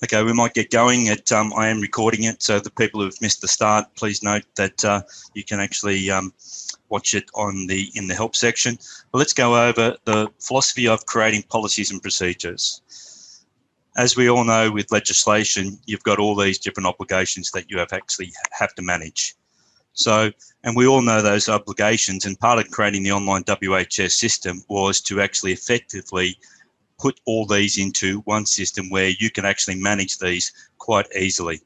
Okay, we might get going. I am recording it, so the people who've missed the start, please note that you can actually watch it in the help section. But let's go over the philosophy of creating policies and procedures. As we all know, with legislation, you've got all these different obligations that you have to manage. So, and we all know those obligations, and part of creating the online WHS system was to actually effectively put all these into one system where you can actually manage these quite easily.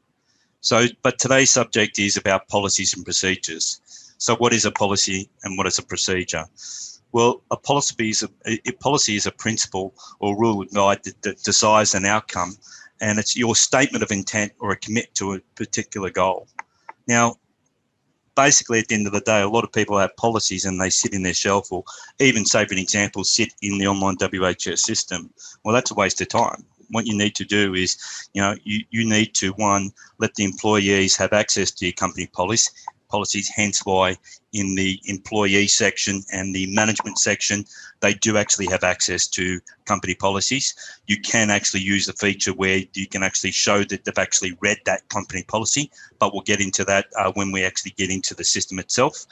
So, but today's subject is about policies and procedures. So what is a policy and what is a procedure? Well, a policy is a principle or rule of guide that decides an outcome, and it's your statement of intent or a commit to a particular goal. Now, basically, at the end of the day, a lot of people have policies and they sit in their shelf, or even, say, for an example, sit in the online WHS system. Well, that's a waste of time. What you need to do is, you need to, one, let the employees have access to your company policies, hence why in the employee section and the management section, they do actually have access to company policies. You can actually use the feature where you can actually show that they've actually read that company policy, but we'll get into that when we actually get into the system itself.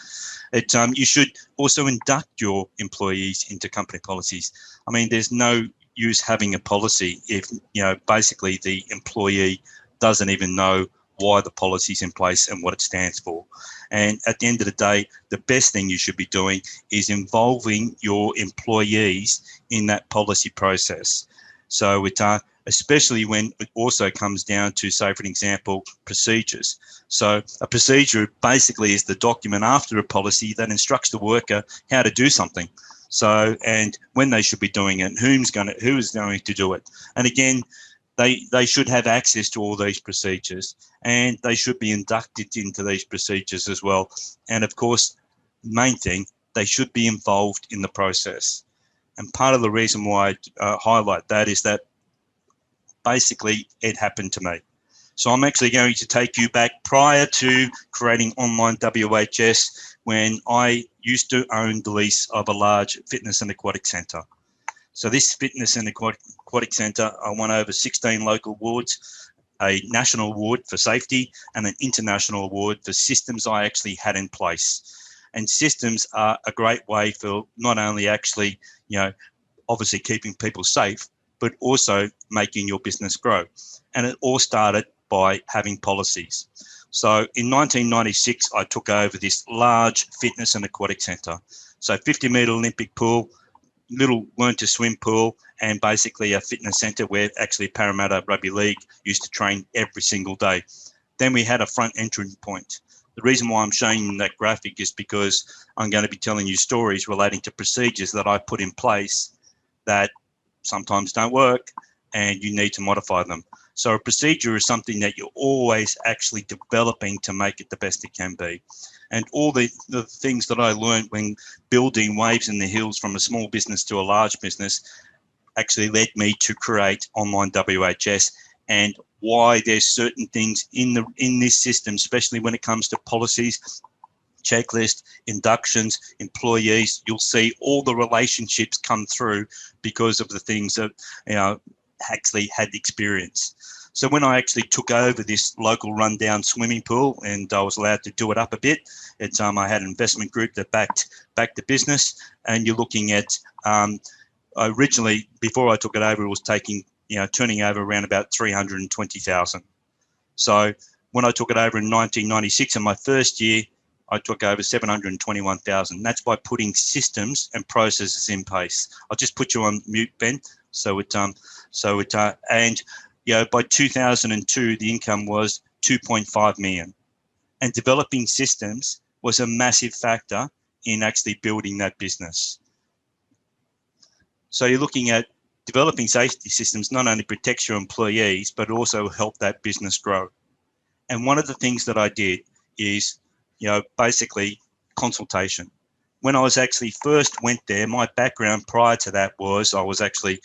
You should also induct your employees into company policies. I mean, there's no use having a policy if, basically the employee doesn't even know why the policy is in place and what it stands for. And at the end of the day, the best thing you should be doing is involving your employees in that policy process. So especially when it also comes down to, say, for an example, procedures. So a procedure basically is the document after a policy that instructs the worker how to do something. So, and when they should be doing it, who is going to do it. And again, they should have access to all these procedures, and they should be inducted into these procedures as well. And of course, main thing, they should be involved in the process. And part of the reason why I highlight that is that basically it happened to me. So I'm actually going to take you back prior to creating online WHS, when I used to own the lease of a large fitness and aquatic centre. So this fitness and aquatic centre, I won over 16 local awards, a national award for safety, and an international award for systems I actually had in place. And systems are a great way for not only actually, obviously keeping people safe, but also making your business grow. And it all started by having policies. So in 1996, I took over this large fitness and aquatic centre. So 50-metre Olympic pool, little learn to swim pool, and basically a fitness centre where actually Parramatta Rugby League used to train every single day. Then we had a front entrance point. The reason why I'm showing you that graphic is because I'm going to be telling you stories relating to procedures that I put in place that sometimes don't work and you need to modify them. So a procedure is something that you're always actually developing to make it the best it can be. And all the things that I learned when building Waves in the Hills from a small business to a large business actually led me to create online WHS, and why there's certain things in this system, especially when it comes to policies, checklist, inductions, employees. You'll see all the relationships come through because of the things that actually had experience. So when I actually took over this local rundown swimming pool, and I was allowed to do it up a bit, I had an investment group that backed the business, and you're looking at originally, before I took it over, it was turning over around about 320,000. So when I took it over in 1996, in my first year, I took over 721,000. That's by putting systems and processes in place. I'll just put you on mute, Ben. By 2002, the income was 2.5 million. And developing systems was a massive factor in actually building that business. So you're looking at developing safety systems not only protects your employees, but also help that business grow. And one of the things that I did is, basically consultation. When I was actually first went there, my background prior to that was I was actually,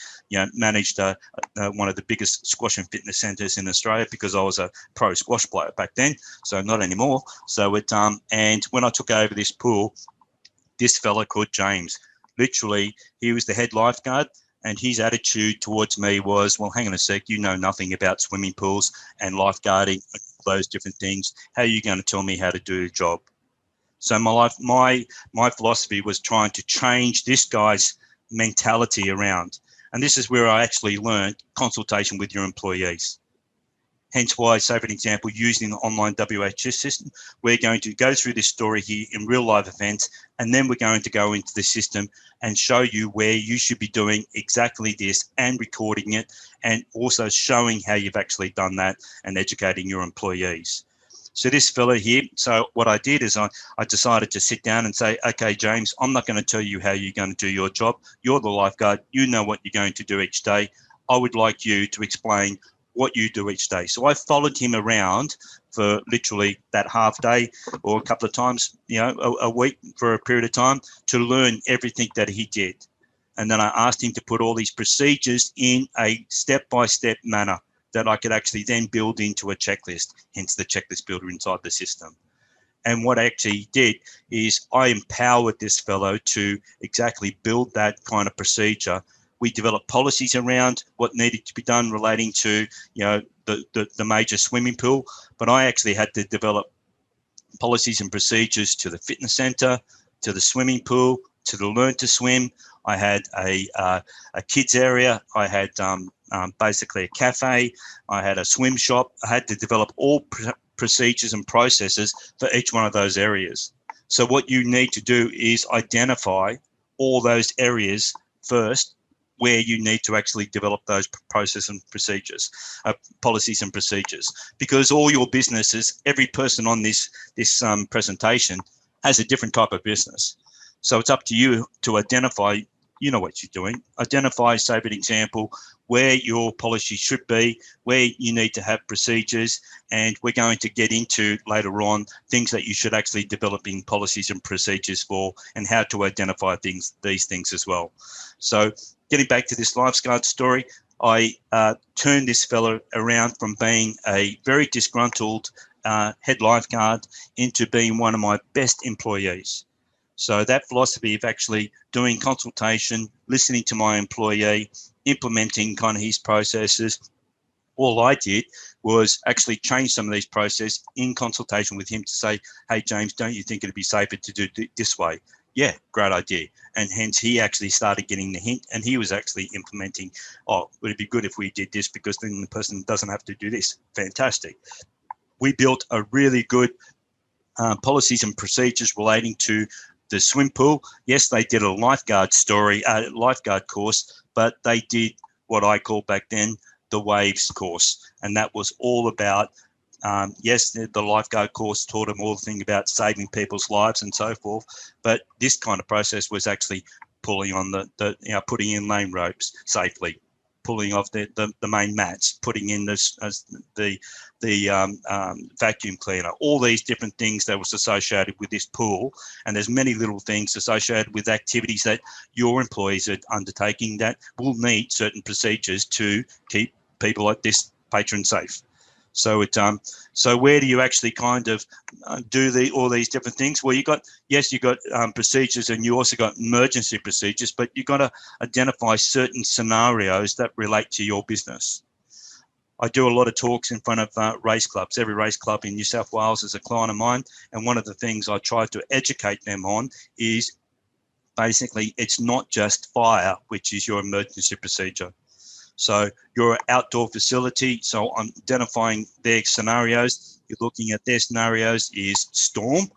managed one of the biggest squash and fitness centres in Australia, because I was a pro squash player back then, so not anymore. So and when I took over this pool, this fella called James, literally, he was the head lifeguard. And his attitude towards me was, well, hang on a sec, you know nothing about swimming pools and lifeguarding, those different things. How are you going to tell me how to do the job? So my philosophy was trying to change this guy's mentality around. And this is where I actually learned consultation with your employees. Hence why, say for an example, using the online WHS system, we're going to go through this story here in real live events, and then we're going to go into the system and show you where you should be doing exactly this and recording it, and also showing how you've actually done that and educating your employees. So this fellow here, so what I did is I decided to sit down and say, okay, James, I'm not going to tell you how you're going to do your job. You're the lifeguard. You know what you're going to do each day. I would like you to explain what you do each day. So I followed him around for literally that half day or a couple of times, a week for a period of time to learn everything that he did. And then I asked him to put all these procedures in a step-by-step manner that I could actually then build into a checklist, hence the checklist builder inside the system. And what I actually did is I empowered this fellow to exactly build that kind of procedure. We developed policies around what needed to be done relating to, the major swimming pool, but I actually had to develop policies and procedures to the fitness center, to the swimming pool, to the learn to swim. I had a kids area. I had basically a cafe. I had a swim shop. I had to develop all procedures and processes for each one of those areas. So what you need to do is identify all those areas first where you need to actually develop those process and procedures, policies and procedures, because all your businesses, every person on this presentation has a different type of business. So it's up to you to identify, you know what you're doing, identify, say for example, where your policy should be, where you need to have procedures, and we're going to get into later on things that you should actually develop in policies and procedures for, and how to identify these things as well. So getting back to this lifeguard story, I turned this fellow around from being a very disgruntled head lifeguard into being one of my best employees. So that philosophy of actually doing consultation, listening to my employee, implementing kind of his processes, all I did was actually change some of these processes in consultation with him to say, hey, James, don't you think it'd be safer to do it this way? Yeah, great idea. And hence he actually started getting the hint, and he was actually implementing, oh, would it be good if we did this because then the person doesn't have to do this? Fantastic. We built a really good policies and procedures relating to the swim pool. Yes, they did a lifeguard course, but they did what I called back then the waves course. And that was all about, yes, the lifeguard course taught them all the thing about saving people's lives and so forth. But this kind of process was actually pulling on putting in lane ropes safely, pulling off the main mats, putting in the vacuum cleaner, all these different things that was associated with this pool. And there's many little things associated with activities that your employees are undertaking that will need certain procedures to keep people like this patron safe. So so where do you actually kind of do all these different things? Well, you got procedures, and you also got emergency procedures, but you got to identify certain scenarios that relate to your business. I do a lot of talks in front of race clubs. Every race club in New South Wales is a client of mine, and one of the things I try to educate them on is basically it's not just fire, which is your emergency procedure. So your outdoor facility, so I'm identifying their scenarios. You're looking at their scenarios is storm,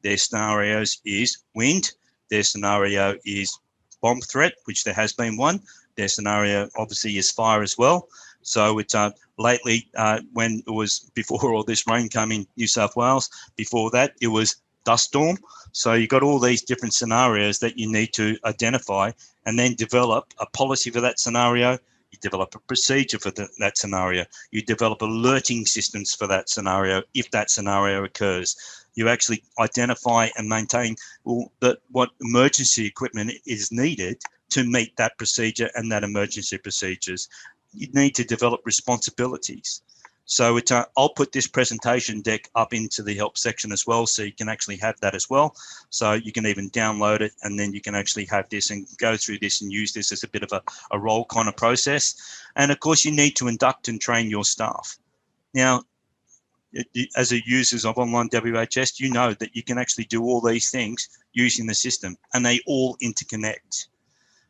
their scenarios is wind, their scenario is bomb threat, which there has been one. Their scenario obviously is fire as well. So it's lately when it was before all this rain came in New South Wales, before that it was dust storm. So you've got all these different scenarios that you need to identify and then develop a policy for that scenario. You develop a procedure for that scenario. You develop alerting systems for that scenario if that scenario occurs. You actually identify and maintain what emergency equipment is needed to meet that procedure and that emergency procedures. You need to develop responsibilities. So I'll put this presentation deck up into the help section as well, so you can actually have that as well. So you can even download it, and then you can actually have this and go through this and use this as a bit of a role kind of process. And of course, you need to induct and train your staff. Now, as a users of Online WHS, you know that you can actually do all these things using the system, and they all interconnect.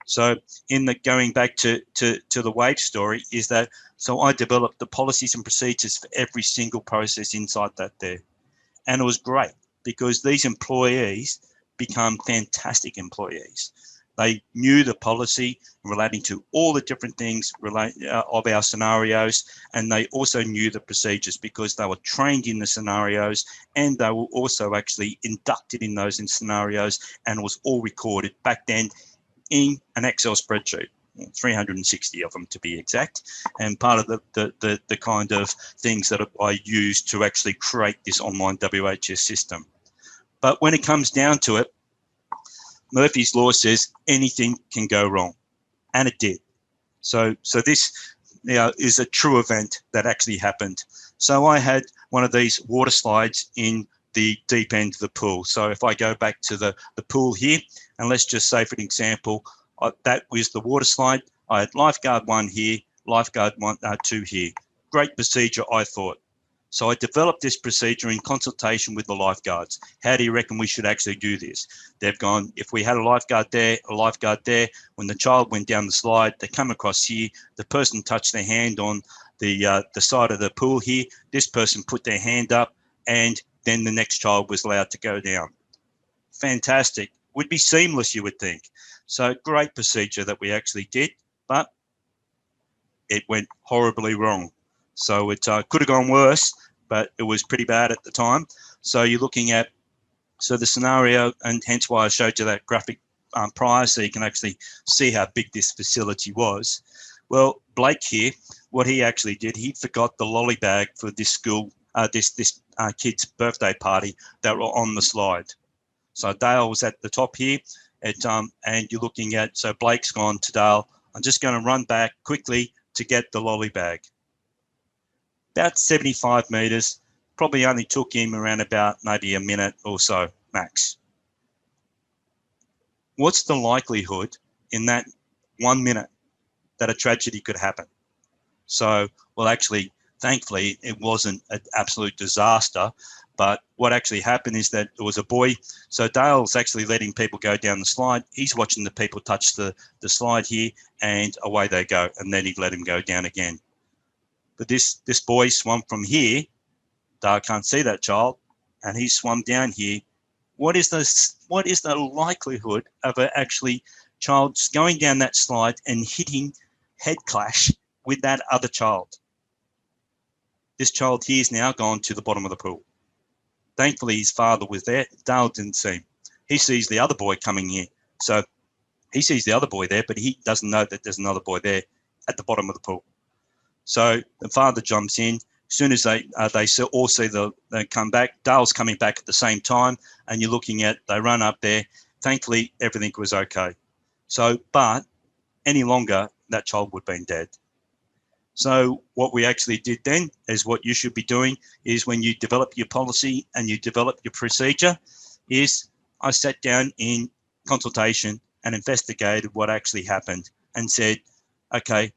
So in the going back to the wage story is that, so I developed the policies and procedures for every single process inside that there. And it was great because these employees become fantastic employees. They knew the policy relating to all the different things of our scenarios, and they also knew the procedures because they were trained in the scenarios, and they were also actually inducted in those scenarios, and it was all recorded back then in an Excel spreadsheet, 360 of them to be exact, and part of the kind of things that I used to actually create this Online WHS system. But when it comes down to it, Murphy's Law says anything can go wrong, and it did. So this is a true event that actually happened. So I had one of these water slides in the deep end of the pool. So if I go back to the pool here, and let's just say, for an example, that was the water slide. I had lifeguard 1 here, lifeguard 2 here. Great procedure, I thought. So I developed this procedure in consultation with the lifeguards. How do you reckon we should actually do this? They've gone, if we had a lifeguard there, when the child went down the slide, they come across here, the person touched their hand on the side of the pool here, this person put their hand up, and then the next child was allowed to go down. Fantastic. Would be seamless, you would think. So great procedure that we actually did, but it went horribly wrong. So it could have gone worse, but it was pretty bad at the time. So you're looking at, so the scenario, and hence why I showed you that graphic prior, so you can actually see how big this facility was. Well, Blake here, what he actually did, he forgot the lolly bag for this school, this kid's birthday party that were on the slide. So Dale was at the top here, and you're looking at, so Blake's gone to Dale, I'm just going to run back quickly to get the lolly bag. About 75 meters, probably only took him around about maybe a minute or so max. What's the likelihood in that 1 minute that a tragedy could happen? So, well, actually, thankfully, it wasn't an absolute disaster. But what actually happened is that there was a boy. So Dale's actually letting people go down the slide. He's watching the people touch the slide here, and away they go. And then he'd let him go down again. But this boy swam from here. Dale can't see that child, and he swam down here. What is the likelihood of an actually child going down that slide and hitting head clash with that other child? This child here is now gone to the bottom of the pool. Thankfully, his father was there. Dale didn't see him. He sees the other boy coming here. So he sees the other boy there, but he doesn't know that there's another boy there at the bottom of the pool. So the father jumps in. As soon as they all see they come back, Dale's coming back at the same time, and you're looking at, they run up there. Thankfully, everything was okay. So, but any longer, that child would have been dead. So what we actually did then is what you should be doing is when you develop your policy and you develop your procedure is I sat down in consultation and investigated what actually happened and said, okay,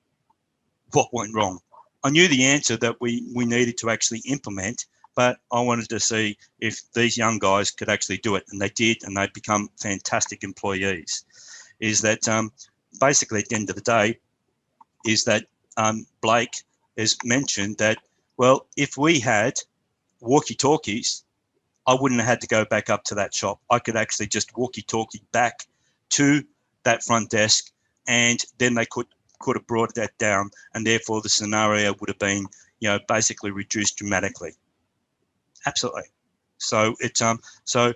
what went wrong? I knew the answer that we needed to actually implement, but I wanted to see if these young guys could actually do it, and they did, and they've become fantastic employees. Is that basically at the end of the day is that Blake has mentioned that, well, if we had walkie-talkies, I wouldn't have had to go back up to that shop. I could actually just walkie-talkie back to that front desk, and then they could have brought that down, and therefore the scenario would have been, basically reduced dramatically. Absolutely. So it's so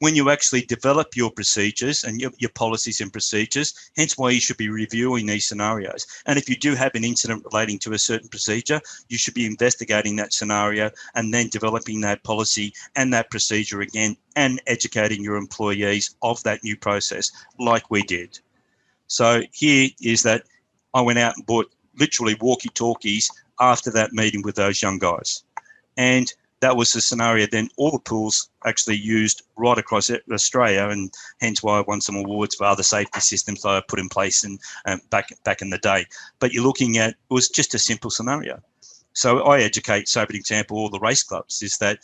when you actually develop your procedures and your policies and procedures, hence why you should be reviewing these scenarios. And if you do have an incident relating to a certain procedure, you should be investigating that scenario and then developing that policy and that procedure again and educating your employees of that new process like we did. So here is that I went out and bought literally walkie-talkies after that meeting with those young guys. And that was the scenario then all the pools actually used right across Australia, and hence why I won some awards for other safety systems that I put in place back in the day. But you're looking at, it was just a simple scenario. So I educate, so for example, all the race clubs is that,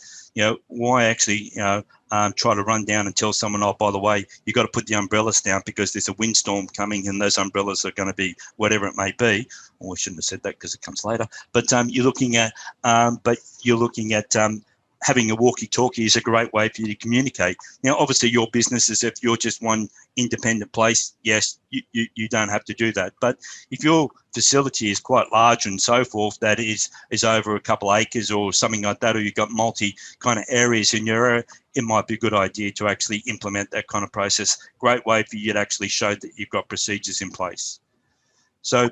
why actually, try to run down and tell someone, oh, by the way, you got to put the umbrellas down because there's a windstorm coming and those umbrellas are going to be whatever it may be. Or I shouldn't have said that because it comes later. But you're looking at, having a walkie-talkie is a great way for you to communicate. Now, obviously, your business is, if you're just one independent place, yes, you don't have to do that. But if your facility is quite large and so forth, that is over a couple of acres or something like that, or you've got multi kind of areas in your area, it might be a good idea to actually implement that kind of process. Great way for you to actually show that you've got procedures in place. So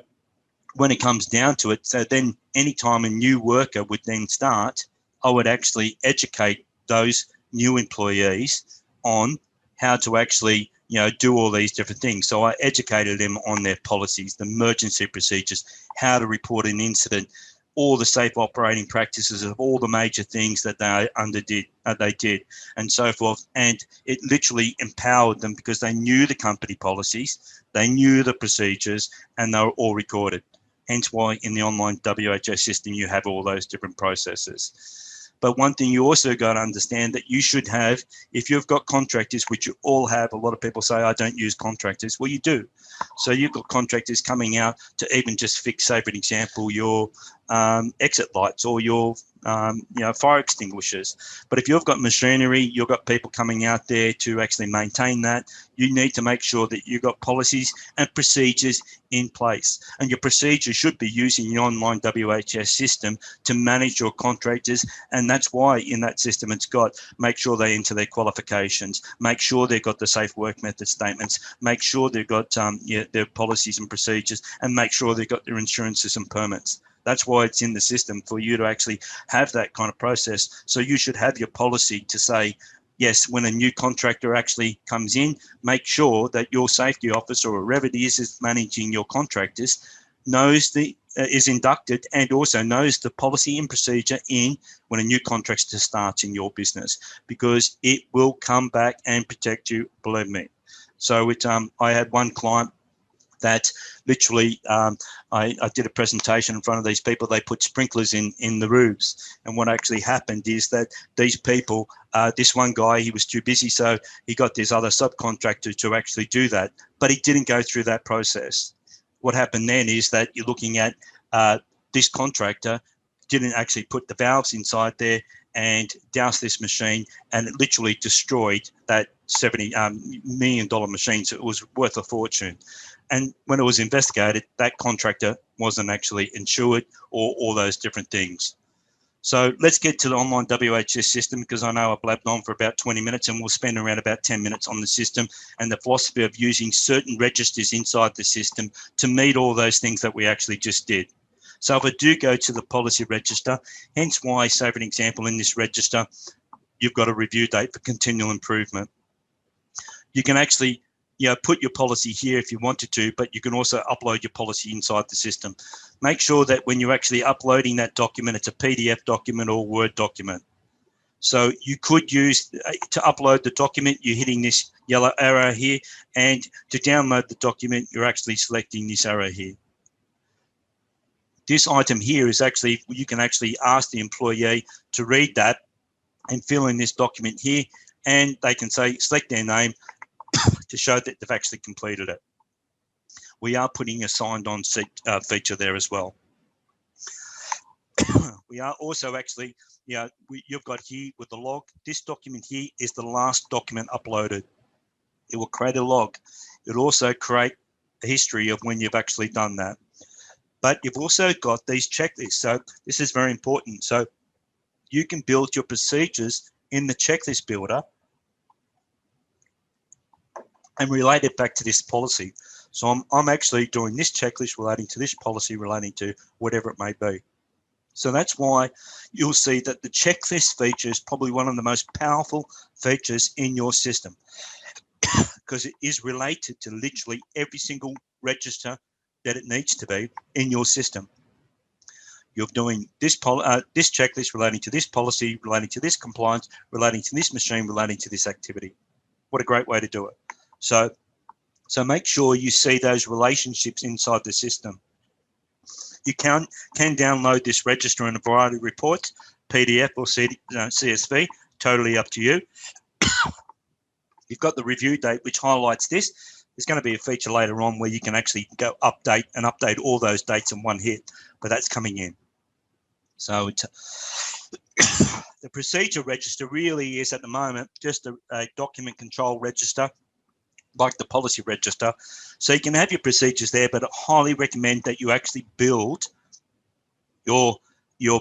when it comes down to it, so then anytime a new worker would then start, I would actually educate those new employees on how to actually, do all these different things. So I educated them on their policies, the emergency procedures, how to report an incident, all the safe operating practices of all the major things that they did, and so forth. And it literally empowered them because they knew the company policies, they knew the procedures, and they were all recorded. Hence why in the online WHS system, you have all those different processes. But one thing you also got to understand that you should have, if you've got contractors, which you all have, a lot of people say, I don't use contractors. Well, you do. So you've got contractors coming out to even just fix, say, for example, your exit lights or your fire extinguishers. But if you've got machinery, you've got people coming out there to actually maintain that, you need to make sure that you've got policies and procedures in place. And your procedure should be using the online WHS system to manage your contractors. And that's why in that system it's got, make sure they enter their qualifications, make sure they've got the safe work method statements, make sure they've got their policies and procedures, and make sure they've got their insurances and permits. That's why it's in the system, for you to actually have that kind of process. So you should have your policy to say, yes, when a new contractor actually comes in, make sure that your safety officer or whoever it is managing your contractors knows is inducted and also knows the policy and procedure in when a new contractor starts in your business, because it will come back and protect you, believe me. So I had one client that literally, I did a presentation in front of these people. They put sprinklers in the roofs, and what actually happened is that these people, this one guy, he was too busy, so he got this other subcontractor to actually do that, but he didn't go through that process. What happened then is that you're looking at this contractor didn't actually put the valves inside there and douse this machine, and it literally destroyed that $70 million machine. So it was worth a fortune. And when it was investigated, that contractor wasn't actually insured or all those different things. So let's get to the online WHS system, because I know I blabbed on for about 20 minutes and we'll spend around about 10 minutes on the system and the philosophy of using certain registers inside the system to meet all those things that we actually just did. So if I do go to the policy register, hence why, say for an example, in this register, you've got a review date for continual improvement. You can actually put your policy here if you wanted to, but you can also upload your policy inside the system. Make sure that when you're actually uploading that document, it's a PDF document or Word document. So you could use, to upload the document, you're hitting this yellow arrow here, and to download the document, you're actually selecting this arrow here. This item here is actually, you can actually ask the employee to read that and fill in this document here, and they can say, select their name, to show that they've actually completed it. We are putting a signed on feature there as well. We are also actually, you've got here with the log, this document here is the last document uploaded. It will create a log. It'll also create a history of when you've actually done that. But you've also got these checklists. So this is very important. So you can build your procedures in the checklist builder and relate it back to this policy. So I'm actually doing this checklist relating to this policy, relating to whatever it may be. So that's why you'll see that the checklist feature is probably one of the most powerful features in your system, because it is related to literally every single register that it needs to be in your system. you're doing this this checklist relating to this policy, relating to this compliance, relating to this machine, relating to this activity. What a great way to do it. So make sure you see those relationships inside the system. You can download this register in a variety of reports, PDF or CSV, totally up to you. You've got the review date, which highlights this. There's going to be a feature later on where you can actually go update all those dates in one hit, but that's coming in. So it's, the procedure register really is at the moment just a document control register, like the policy register. So you can have your procedures there, but I highly recommend that you actually build your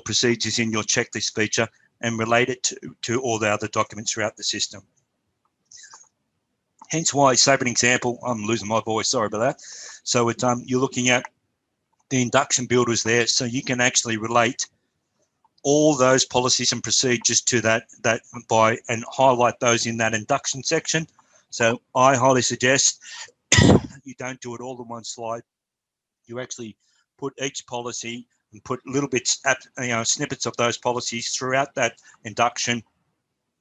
procedures in your checklist feature and relate it to all the other documents throughout the system. Hence why, say for an example, I'm losing my voice, sorry about that. So it's, you're looking at the induction builders there, so you can actually relate all those policies and procedures to that and highlight those in that induction section. So I highly suggest you don't do it all in one slide. You actually put each policy and put little bits, snippets of those policies throughout that induction,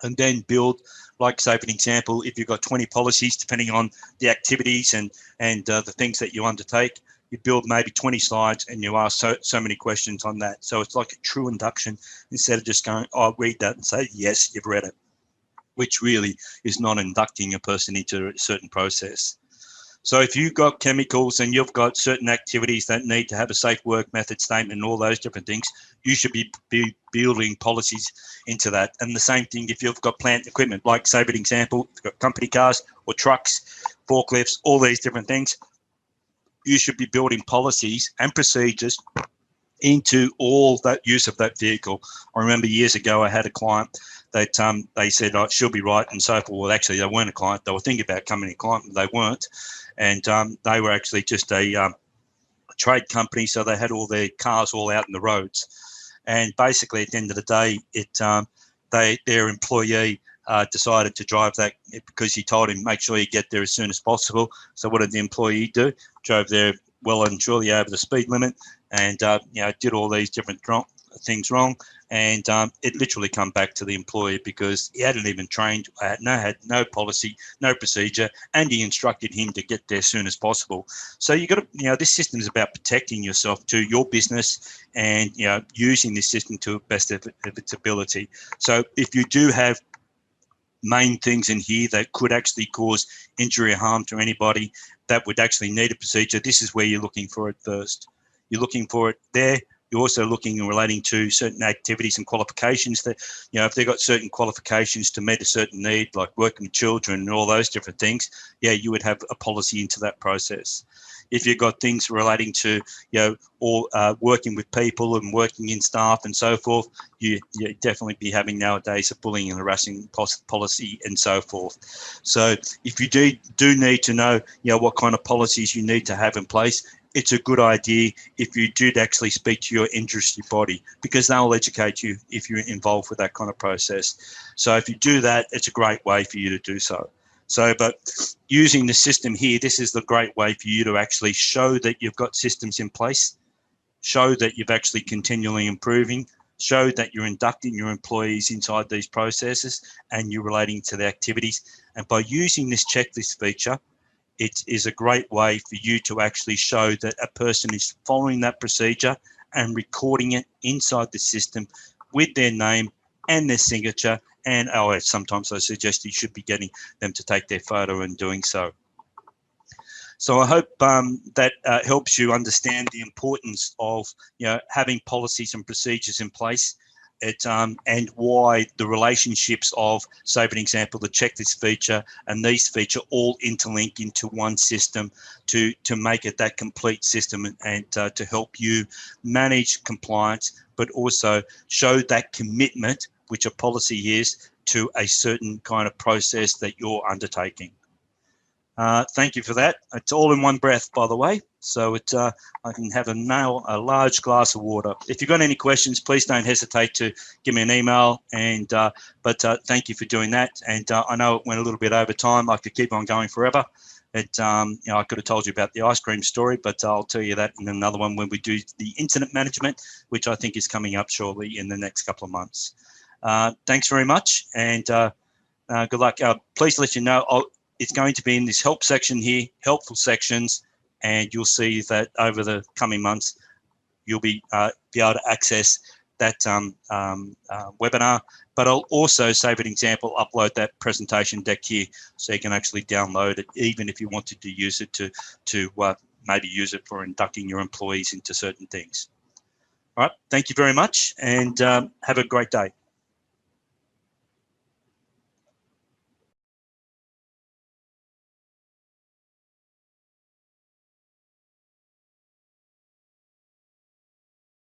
and then build, like say for an example, if you've got 20 policies, depending on the activities and the things that you undertake, you build maybe 20 slides and you ask so many questions on that. So it's like a true induction instead of just going, oh, read that and say, yes, you've read it, which really is not inducting a person into a certain process. So if you've got chemicals and you've got certain activities that need to have a safe work method statement and all those different things, you should be building policies into that. And the same thing if you've got plant equipment, like say for example, you've got company cars or trucks, forklifts, all these different things, you should be building policies and procedures into all that use of that vehicle. I remember years ago I had a client that they said, oh, she'll be right and so forth. Well, actually they weren't a client. They were thinking about becoming a client, but they weren't. And they were actually just a trade company, so they had all their cars all out in the roads. And basically at the end of the day, their employee decided to drive that because he told him, make sure you get there as soon as possible. So what did the employee do? Drove there well and truly over the speed limit and did all these different things wrong. And it literally come back to the employer because he hadn't even trained, had no policy, no procedure, and he instructed him to get there as soon as possible. So you got to, this system is about protecting yourself to your business and, using this system to the best of its ability. So if you do have main things in here that could actually cause injury or harm to anybody that would actually need a procedure, this is where you're looking for it first. You're looking for it there. You're also looking and relating to certain activities and qualifications that, if they've got certain qualifications to meet a certain need, like working with children and all those different things, you would have a policy into that process. If you've got things relating to, working with people and working in staff and so forth, you definitely be having nowadays a bullying and harassing policy and so forth. So if you do need to know, what kind of policies you need to have in place, it's a good idea if you did actually speak to your industry body because they'll educate you if you're involved with that kind of process. So if you do that, it's a great way for you to do so. So, but using the system here, this is the great way for you to actually show that you've got systems in place, show that you've actually continually improving, show that you're inducting your employees inside these processes and you're relating to the activities. And by using this checklist feature, it is a great way for you to actually show that a person is following that procedure and recording it inside the system with their name and their signature. And sometimes I suggest you should be getting them to take their photo and doing so. So I hope that helps you understand the importance of having policies and procedures in place. And why the relationships of, say for example, the checklist feature and these feature all interlink into one system to make it that complete system and to help you manage compliance, but also show that commitment, which a policy is, to a certain kind of process that you're undertaking. Thank you for that. It's all in one breath, by the way. So I can have a large glass of water. If you've got any questions, please don't hesitate to give me an email. And but thank you for doing that. And I know it went a little bit over time. I could keep on going forever. I could have told you about the ice cream story, but I'll tell you that in another one when we do the incident management, which I think is coming up shortly in the next couple of months. Thanks very much, and good luck. Please let you know, it's going to be in this help section here, helpful sections, and you'll see that over the coming months, you'll be able to access that webinar. But I'll also, say for example, upload that presentation deck here, so you can actually download it, even if you wanted to use it to maybe use it for inducting your employees into certain things. All right, thank you very much, and have a great day.